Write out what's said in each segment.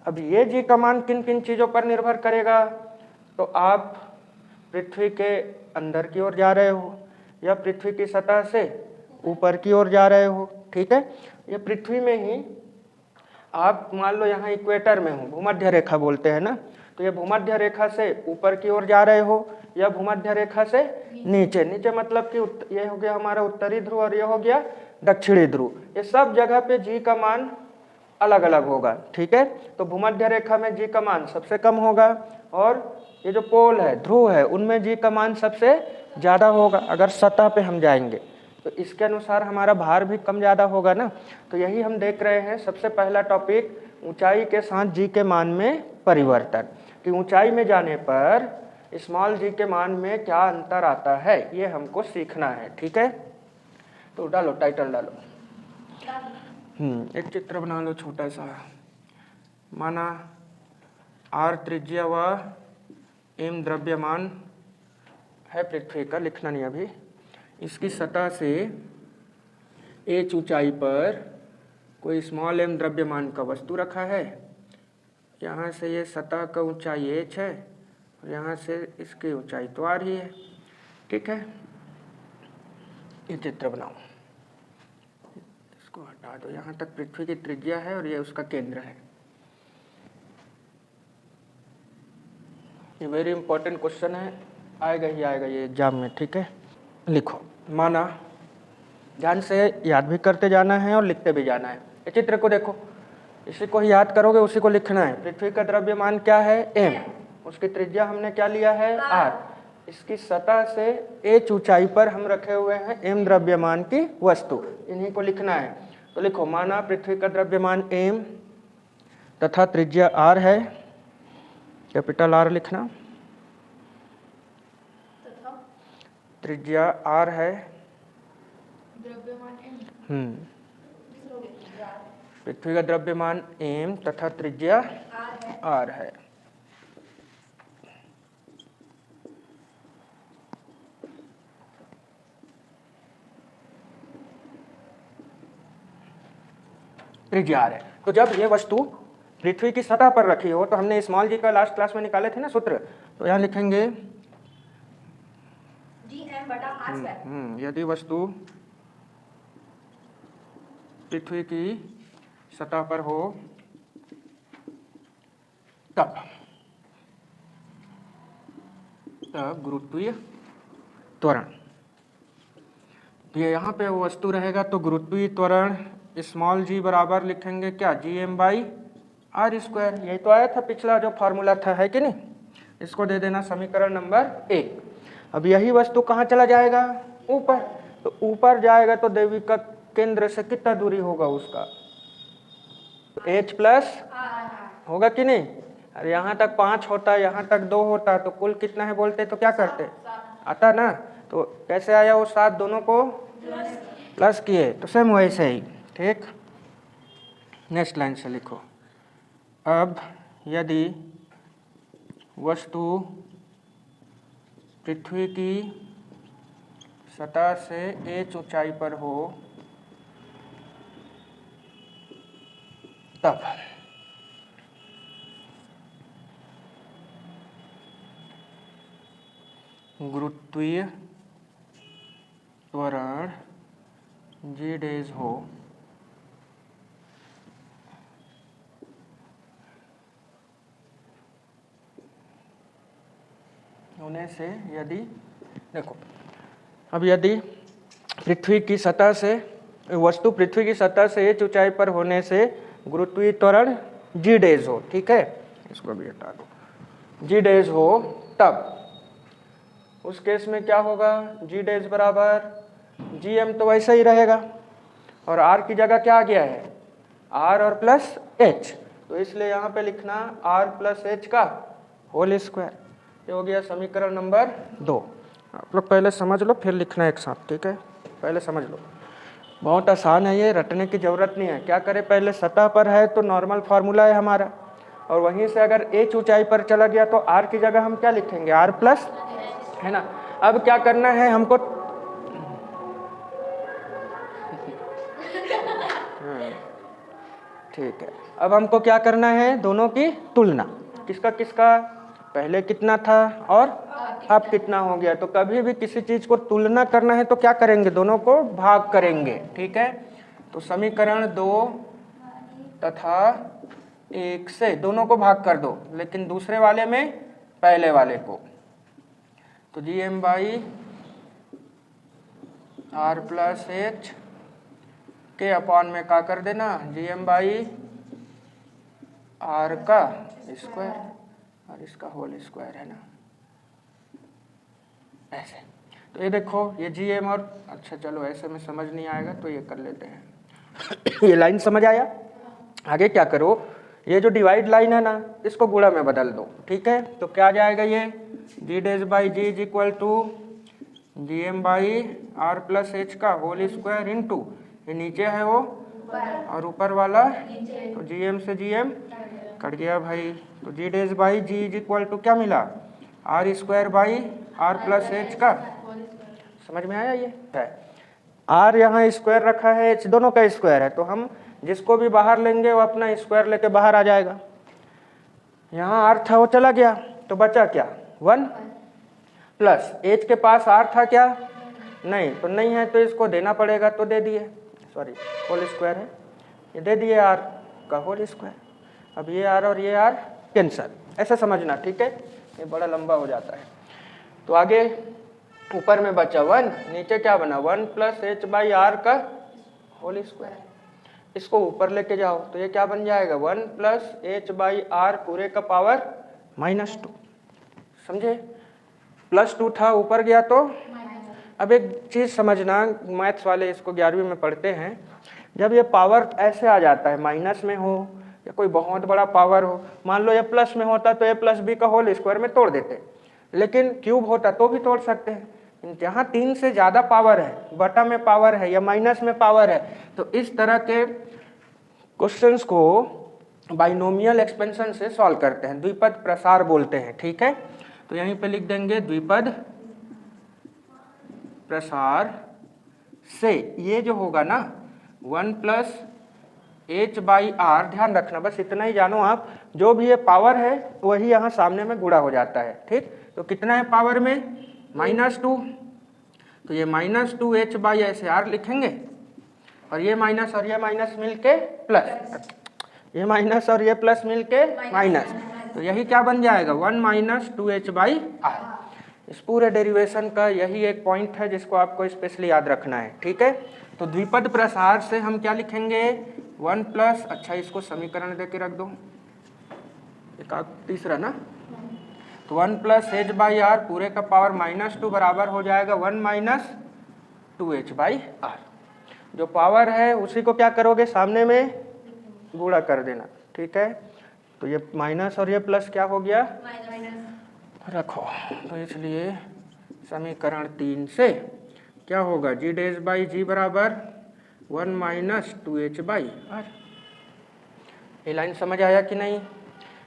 अब ये जी का मान किन किन चीज़ों पर निर्भर करेगा? तो आप पृथ्वी के अंदर की ओर जा रहे हो या पृथ्वी की सतह से ऊपर की ओर जा रहे हो, ठीक है। ये पृथ्वी में ही आप मान लो यहाँ इक्वेटर में हो, भूमध्य रेखा बोलते हैं ना, तो ये भूमध्य रेखा से ऊपर की ओर जा रहे हो या भूमध्य रेखा से नीचे, नीचे मतलब कि ये हो गया हमारा उत्तरी ध्रुव और ये हो गया दक्षिणी ध्रुव। ये सब जगह पे जी का मान अलग अलग होगा, ठीक है। तो भूमध्य रेखा में जी का मान सबसे कम होगा और ये जो पोल है, ध्रुव है, उनमें जी का मान सबसे ज़्यादा होगा। अगर सतह पे हम जाएंगे तो इसके अनुसार हमारा भार भी कम ज़्यादा होगा ना। तो यही हम देख रहे हैं सबसे पहला टॉपिक, ऊंचाई के साथ जी के मान में परिवर्तन, कि ऊंचाई में जाने पर स्मॉल जी के मान में क्या अंतर आता है, ये हमको सीखना है, ठीक है। तो डालो, टाइटल डालो। एक चित्र बना लो छोटा सा। माना आर त्रिज्या व एम द्रव्यमान है पृथ्वी का, लिखना नहीं अभी। इसकी सतह से एच ऊंचाई पर कोई स्मॉल एम द्रव्यमान का वस्तु रखा है। यहाँ से ये सतह का ऊंचाई एच है और यहाँ से इसकी ऊंचाई तो आ रही है, ठीक है। ये चित्र बनाओ, इसको हटा दो। यहाँ तक पृथ्वी की त्रिज्या है और ये उसका केंद्र है। ये वेरी इंपॉर्टेंट क्वेश्चन है, आएगा ही आएगा ये एग्जाम में, ठीक है। लिखो, माना, ध्यान से याद भी करते जाना है और लिखते भी जाना है। ये चित्र को देखो, इसी को ही याद करोगे, उसी को लिखना है। पृथ्वी का द्रव्यमान क्या है? एम। उसकी त्रिज्या हमने क्या लिया है? आर। इसकी सतह से एच ऊंचाई पर हम रखे हुए हैं एम द्रव्यमान की वस्तु, इन्हीं को लिखना है। तो लिखो, माना पृथ्वी का द्रव्यमान एम तथा त्रिज्या आर है, कैपिटल आर लिखना, त्रिज्या आर है, पृथ्वी का द्रव्यमान एम तथा त्रिज्या आर है। त्रिज्या आर है। तो जब ये वस्तु पृथ्वी की सतह पर रखी हो, तो हमने स्मॉल जी का लास्ट क्लास में निकाले थे ना सूत्र, तो यहाँ लिखेंगे यदि वस्तु पृथ्वी की सतह पर हो तब गुरुत्वीय त्वरण, ये यहाँ पे वस्तु रहेगा तो गुरुत्वीय त्वरण स्मॉल जी बराबर लिखेंगे क्या? G M by R square. यही तो आया था पिछला जो फॉर्मूला था, है कि नहीं? इसको दे देना समीकरण नंबर 1। अब यही वस्तु कहाँ चला जाएगा? ऊपर। तो ऊपर जाएगा तो देवी का केंद्र से कितना दूरी होगा उसका? एच प्लस होगा कि नहीं? अरे यहाँ तक 5 होता, यहाँ तक 2 होता, तो कुल कितना है बोलते तो क्या करते? आता ना। तो कैसे आया वो 7? दोनों को प्लस किए, तो सेम वैसे ही, ठीक। नेक्स्ट लाइन से लिखो, अब यदि वस्तु पृथ्वी की सतह से एच ऊंचाई पर हो तब गुरुत्वीय त्वरण जी डेज हो होने से, यदि देखो, अब यदि पृथ्वी की सतह से वस्तु पृथ्वी की सतह से एच ऊंचाई पर होने से गुरुत्वीय त्वरण जी डेज हो, ठीक है, इसको भी हटा दो, जी डेज हो, तब उस केस में क्या होगा? जी डेज बराबर जी एम तो वैसा ही रहेगा और आर की जगह क्या आ गया है? आर और प्लस एच, तो इसलिए यहाँ पे लिखना आर प्लस एच का होल स्क्वायर। ये हो गया समीकरण नंबर 2। आप लोग पहले समझ लो फिर लिखना एक साथ, ठीक है? पहले समझ लो, बहुत आसान है ये, रटने की जरूरत नहीं है। क्या करें, पहले सतह पर है तो नॉर्मल फार्मूला है हमारा, और वहीं से अगर एच ऊंचाई पर चला गया तो आर की जगह हम क्या लिखेंगे? आर प्लस, है ना। अब क्या करना है हमको? ठीक है, अब हमको क्या करना है, दोनों की तुलना, किसका किसका, पहले कितना था और अब कितना हो गया। तो कभी भी किसी चीज को तुलना करना है तो क्या करेंगे, दोनों को भाग करेंगे, ठीक है। तो समीकरण 2 तथा 1 से दोनों को भाग कर दो, लेकिन दूसरे वाले में पहले वाले को। तो GM by R plus H के अपॉन में का कर देना, GM बाई आर का स्क्वायर और इसका होल स्क्वायर है ना, ऐसे। तो ये देखो ये GM और, अच्छा चलो ऐसे में समझ नहीं आएगा तो ये कर लेते हैं। ये लाइन समझ आया। आगे क्या करो, ये जो डिवाइड लाइन है ना, इसको गुणा में बदल दो, ठीक है। तो क्या आ जाएगा, ये G dash by G is equal to GM by R plus H का होल स्क्वायर इंटू, ये नीचे है वो और ऊपर वाला, तो GM से GM कट गया भाई। तो G dash by G is equal to क्या मिला, R square by R plus H का, समझ में आया। ये है आर यहाँ स्क्वायर रखा है, एच दोनों का स्क्वायर है, तो हम जिसको भी बाहर लेंगे वो अपना स्क्वायर लेके बाहर आ जाएगा। यहाँ आर था वो चला गया, तो बचा क्या 1 प्लस एच के पास आर था क्या, नहीं, तो नहीं है तो इसको देना पड़ेगा, तो दे दिए, सॉरी होल स्क्वायर है, ये दे दिए आर का होल स्क्वायर। अब ये आर और ये आर कैंसल, ऐसा समझना, ठीक है। ये बड़ा लंबा हो जाता है। तो आगे ऊपर में बचा 1, नीचे क्या बना 1 प्लस एच बाई आर का होल स्क्वायर। इसको ऊपर लेके जाओ तो ये क्या बन जाएगा 1 प्लस एच बाई आर पूरे का पावर -2, समझे। +2 था, ऊपर गया तो। अब एक चीज़ समझना, मैथ्स वाले इसको 11वीं में पढ़ते हैं, जब ये पावर ऐसे आ जाता है, माइनस में हो या कोई बहुत बड़ा पावर हो, मान लो ये प्लस में होता तो ए प्लस बी का होल स्क्वायर में तोड़ देते, लेकिन क्यूब होता तो भी तोड़ सकते हैं। जहाँ 3 से ज़्यादा पावर है, बटा में पावर है या माइनस में पावर है, तो इस तरह के क्वेश्चंस को बाइनोमियल एक्सपेंशन से सॉल्व करते हैं, द्विपद प्रसार बोलते हैं, ठीक है। तो यहीं पे लिख देंगे द्विपद प्रसार से ये जो होगा ना 1 प्लस एच बाई आर, ध्यान रखना बस इतना ही जानो आप, जो भी ये पावर है वही यहाँ सामने में गुणा हो जाता है, ठीक। तो कितना है पावर में -2, तो ये -2 एच बाई ऐसे आर लिखेंगे, और ये माइनस और ये माइनस मिलके प्लस, ये माइनस और ये प्लस मिलके माइनस, तो यही क्या बन जाएगा 1 - 2h बाई आर। इस पूरे डेरिवेशन का यही एक पॉइंट है जिसको आपको स्पेशली याद रखना है, ठीक है। तो द्विपद प्रसार से हम क्या लिखेंगे 1 प्लस, अच्छा इसको समीकरण दे के रख दो, एक तीसरा ना, तो 1 प्लस एच बाई आर पूरे का पावर -2 बराबर हो जाएगा 1 - 2h बाई आर। जो पावर है उसी को क्या करोगे, सामने में गुणा कर देना, ठीक है। तो ये माइनस और ये प्लस क्या हो गया रखो, तो इसलिए समीकरण 3 से क्या होगा जी डैश बाई जी बराबर 1 - 2h बाई आर। ये लाइन समझ आया कि नहीं।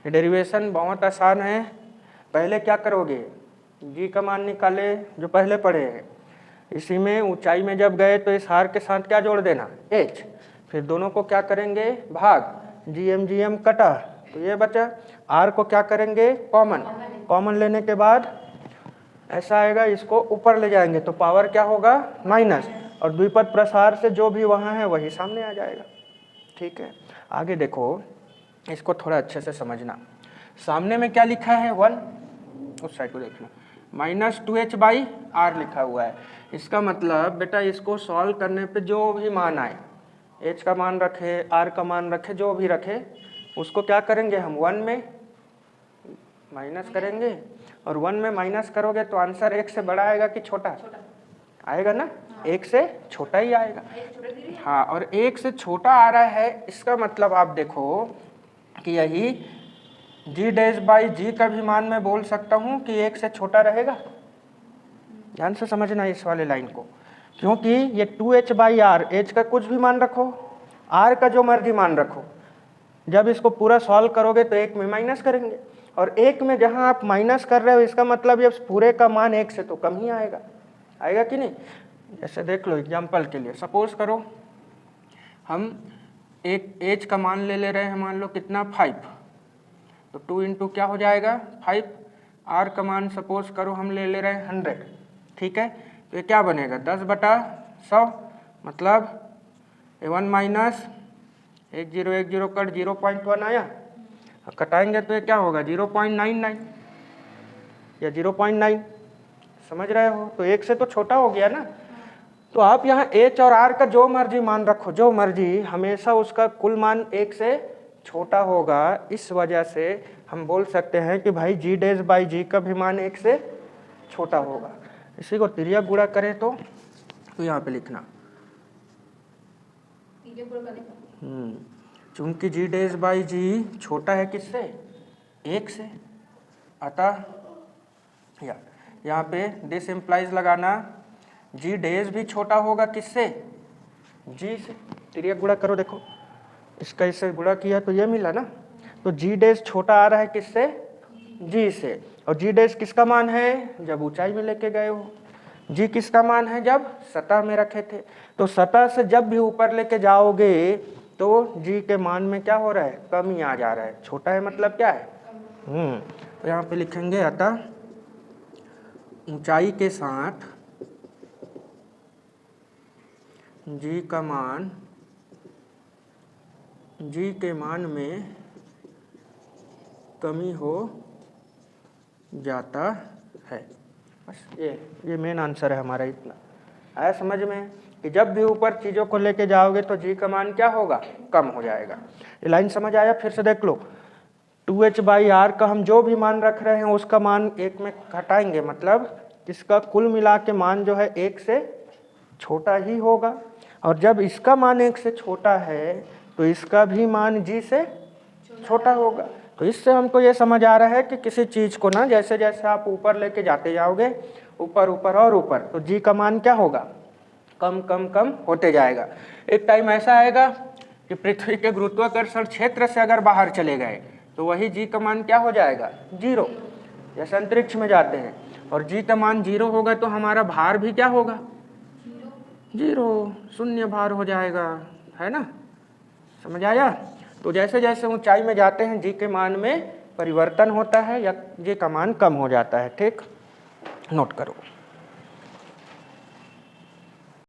डेरिवेशन बहुत आसान है। पहले क्या करोगे, जी का मान निकाले जो पहले पढ़े हैं, इसी में ऊंचाई में जब गए तो इस हार के साथ क्या जोड़ देना h, फिर दोनों को क्या करेंगे भाग, GM कटा तो ये बचा, r को क्या करेंगे कॉमन लेने के बाद ऐसा आएगा, इसको ऊपर ले जाएंगे तो पावर क्या होगा माइनस, और द्विपद प्रसार से जो भी वहाँ है वही सामने आ जाएगा, ठीक है। आगे देखो, इसको थोड़ा अच्छे से समझना। सामने में क्या लिखा है 1, उस साइड को देखना, -2h बाई आर लिखा हुआ है। इसका मतलब बेटा इसको सॉल्व करने पे जो भी मान आए, h का मान रखे, r का मान रखे, जो भी रखे, उसको क्या करेंगे हम 1 में माइनस करेंगे, और 1 में माइनस करोगे तो आंसर 1 से बड़ा आएगा कि छोटा आएगा ना, 1 से छोटा ही आएगा। हाँ, और 1 से छोटा आ रहा है, इसका मतलब आप देखो कि यही जी डैश बाई जी का भी मान मैं बोल सकता हूँ कि 1 से छोटा रहेगा। ध्यान से समझना इस वाले लाइन को, क्योंकि ये 2h बाई आर, एच का कुछ भी मान रखो, आर का जो मर्जी मान रखो, जब इसको पूरा सॉल्व करोगे तो 1 में माइनस करेंगे, और 1 में जहाँ आप माइनस कर रहे हो इसका मतलब ये पूरे का मान 1 से तो कम ही आएगा कि नहीं। जैसे देख लो एग्जाम्पल के लिए, सपोज करो हम एक एच का मान ले रहे हैं, मान लो कितना 5, तो 2 इंटू क्या हो जाएगा 5। आर का मान सपोज करो हम ले रहे हैं 100, ठीक है। तो ये क्या बनेगा 10/100, मतलब 1 माइनस 1 0 1 0 कट 0.1 आया, कटाएंगे तो ये क्या होगा 0.99 या 0.9, समझ रहे हो। तो 1 से तो छोटा हो गया ना। तो आप यहाँ एच और आर का जो मर्जी मान रखो, जो मर्जी, हमेशा उसका कुल मान 1 से छोटा होगा। इस वजह से हम बोल सकते हैं कि भाई जी डैश बाई जी का भी मान 1 से छोटा होगा। इसी को तिर्यक गुणा करें तो यहाँ पे लिखना चूंकि जी डैश बाई जी छोटा है किससे 1 से, अतः यहाँ पे दिस इम्प्लाइज लगाना जी डैश भी छोटा होगा किससे जी से। तिर्यक गुणा करो, देखो इसका इससे गुणा किया तो ये मिला ना। तो जी डैश छोटा आ रहा है किससे जी से, और जी डैश किसका मान है जब ऊंचाई में लेके गए हो, जी किसका मान है जब सतह में रखे थे। तो सतह से जब भी ऊपर लेके जाओगे तो जी के मान में क्या हो रहा है कमी आ जा रहा है, छोटा है मतलब क्या है तो यहाँ पे लिखेंगे अतः ऊंचाई के साथ जी का मान जी के मान में कमी हो जाता है। बस ये मेन आंसर है हमारा। इतना आया समझ में कि जब भी ऊपर चीज़ों को लेके जाओगे तो जी का मान क्या होगा कम हो जाएगा। ये लाइन समझ आया। फिर से देख लो 2h/r का हम जो भी मान रख रहे हैं उसका मान 1 में घटाएंगे, मतलब इसका कुल मिला के मान जो है 1 से छोटा ही होगा। और जब इसका मान 1 से छोटा है तो इसका भी मान जी से छोटा होगा। तो इससे हमको ये समझ आ रहा है कि किसी चीज़ को ना जैसे जैसे आप ऊपर लेके जाते जाओगे, ऊपर ऊपर और ऊपर, तो जी का मान क्या होगा कम कम कम होते जाएगा। एक टाइम ऐसा आएगा कि पृथ्वी के गुरुत्वाकर्षण क्षेत्र से अगर बाहर चले गए तो वही जी का मान क्या हो जाएगा 0। जैसे अंतरिक्ष में जाते हैं और जी का मान 0 होगा तो हमारा भार भी क्या होगा 0, शून्य भार हो जाएगा, है ना। समझ आया। तो जैसे जैसे ऊंचाई में जाते हैं जी के मान में परिवर्तन होता है या जी का मान कम हो जाता है। ठीक, नोट करो।